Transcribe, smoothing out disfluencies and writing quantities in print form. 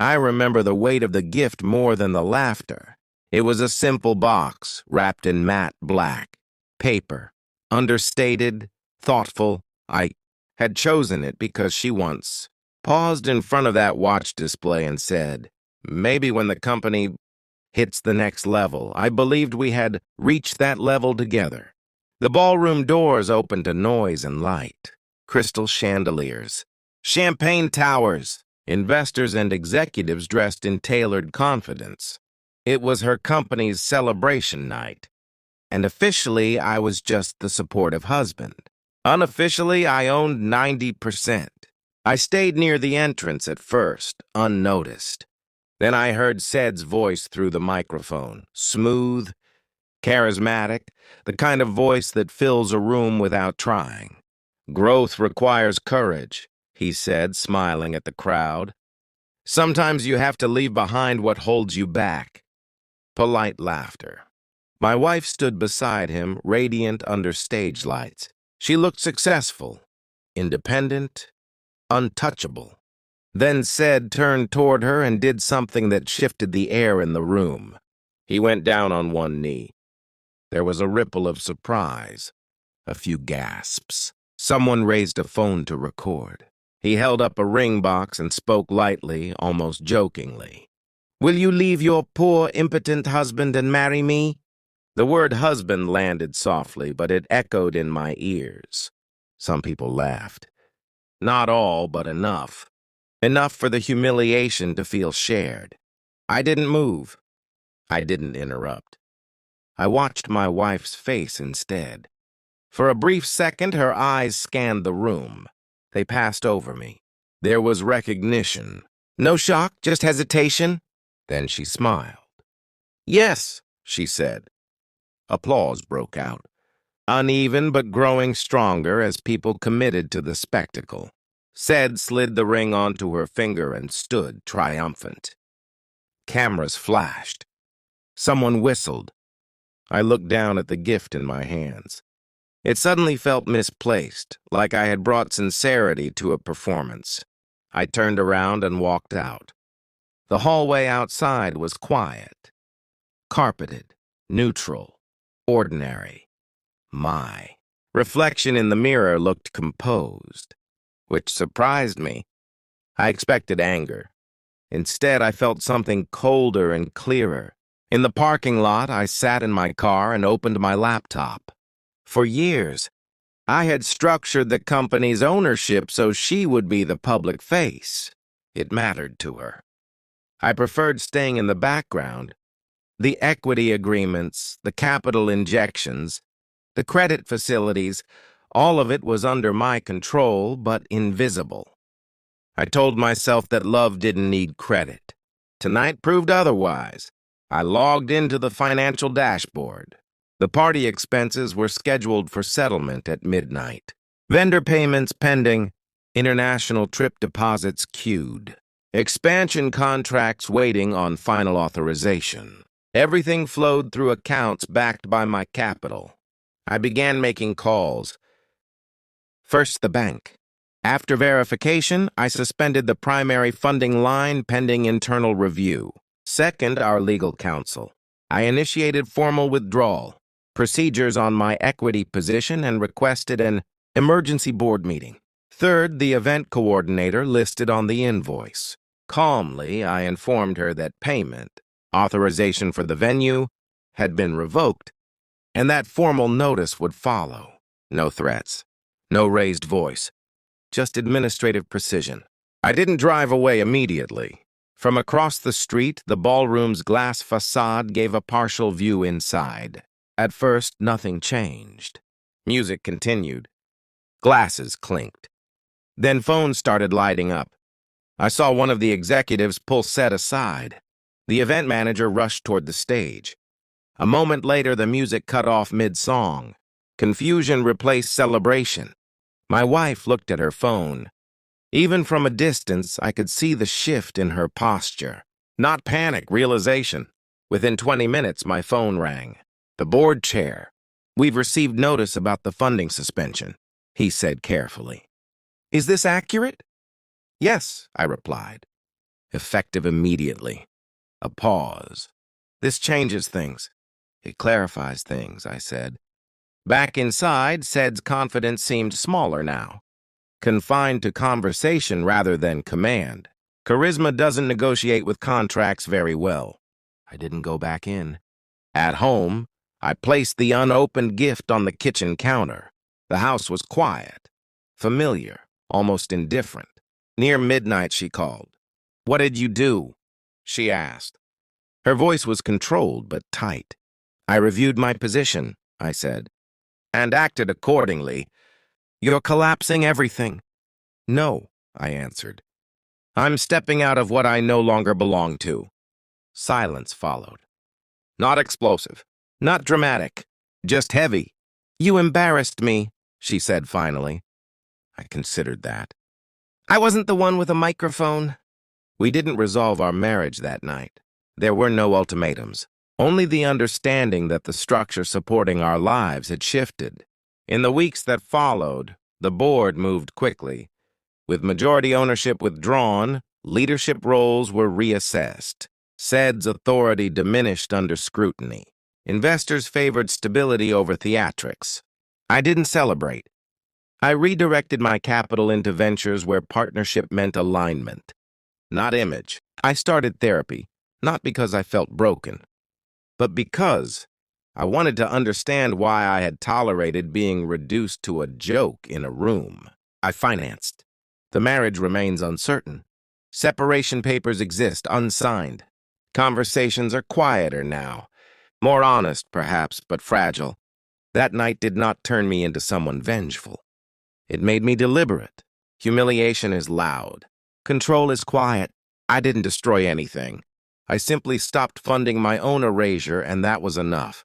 I remember the weight of the gift more than the laughter. It was a simple box wrapped in matte black paper, understated, thoughtful. I had chosen it because she once paused in front of that watch display and said, "Maybe when the company hits the next level." I believed we had reached that level together. The ballroom doors opened to noise and light. Crystal chandeliers, champagne towers, investors and executives dressed in tailored confidence. It was her company's celebration night, and officially I was just the supportive husband. Unofficially, I owned 90%. I stayed near the entrance at first, unnoticed. Then I heard Ced's voice through the microphone, smooth, charismatic, the kind of voice that fills a room without trying. "Growth requires courage," he said, smiling at the crowd. "Sometimes you have to leave behind what holds you back." Polite laughter. My wife stood beside him, radiant under stage lights. She looked successful, independent, untouchable. Then Ced turned toward her and did something that shifted the air in the room. He went down on one knee. There was a ripple of surprise, a few gasps. Someone raised a phone to record. He held up a ring box and spoke lightly, almost jokingly. "Will you leave your poor, impotent husband and marry me?" The word husband landed softly, but it echoed in my ears. Some people laughed. Not all, but enough. Enough for the humiliation to feel shared. I didn't move. I didn't interrupt. I watched my wife's face instead. For a brief second, her eyes scanned the room. They passed over me. There was recognition. No shock, just hesitation. Then she smiled. "Yes," she said. Applause broke out. Uneven but growing stronger as people committed to the spectacle. Ced slid the ring onto her finger and stood triumphant. Cameras flashed. Someone whistled. I looked down at the gift in my hands. It suddenly felt misplaced, like I had brought sincerity to a performance. I turned around and walked out. The hallway outside was quiet, carpeted, neutral, ordinary. My reflection in the mirror looked composed, which surprised me. I expected anger. Instead, I felt something colder and clearer. In the parking lot, I sat in my car and opened my laptop. For years, I had structured the company's ownership so she would be the public face. It mattered to her. I preferred staying in the background. The equity agreements, the capital injections, the credit facilities, all of it was under my control, but invisible. I told myself that love didn't need credit. Tonight proved otherwise. I logged into the financial dashboard. The party expenses were scheduled for settlement at midnight. Vendor payments pending, international trip deposits queued. Expansion contracts waiting on final authorization. Everything flowed through accounts backed by my capital. I began making calls. First, the bank. After verification, I suspended the primary funding line pending internal review. Second, our legal counsel. I initiated formal withdrawal, procedures on my equity position, and requested an emergency board meeting. Third, the event coordinator listed on the invoice. Calmly, I informed her that payment, authorization for the venue, had been revoked, and that formal notice would follow. No threats, no raised voice, just administrative precision. I didn't drive away immediately. From across the street, the ballroom's glass facade gave a partial view inside. At first, nothing changed. Music continued. Glasses clinked. Then phones started lighting up. I saw one of the executives pull Ced aside. The event manager rushed toward the stage. A moment later, the music cut off mid-song. Confusion replaced celebration. My wife looked at her phone. Even from a distance, I could see the shift in her posture. Not panic, realization. Within 20 minutes, my phone rang. The board chair. "We've received notice about the funding suspension," he said carefully. "Is this accurate?" "Yes," I replied. effective immediately. A pause. This changes things. It clarifies things, I said. Back inside, Said's confidence seemed smaller now, confined to conversation rather than command. Charisma doesn't negotiate with contracts very well. I didn't go back in. At home, I placed the unopened gift on the kitchen counter. The house was quiet, familiar, almost indifferent. Near midnight, she called. "What did you do?" she asked. Her voice was controlled but tight. "I reviewed my position," I said, "and acted accordingly. You're collapsing everything." "No," I answered. "I'm stepping out of what I no longer belong to." Silence followed. Not explosive, not dramatic, just heavy. "You embarrassed me," she said finally. I considered that. "I wasn't the one with a microphone." We didn't resolve our marriage that night. There were no ultimatums, only the understanding that the structure supporting our lives had shifted. In the weeks that followed, the board moved quickly. With majority ownership withdrawn, leadership roles were reassessed. Said's authority diminished under scrutiny. Investors favored stability over theatrics. I didn't celebrate. I redirected my capital into ventures where partnership meant alignment, not image. I started therapy, not because I felt broken, but because I wanted to understand why I had tolerated being reduced to a joke in a room. I financed. The marriage remains uncertain. Separation papers exist, unsigned. Conversations are quieter now. More honest, perhaps, but fragile. That night did not turn me into someone vengeful. It made me deliberate. Humiliation is loud. Control is quiet. I didn't destroy anything. I simply stopped funding my own erasure, and that was enough.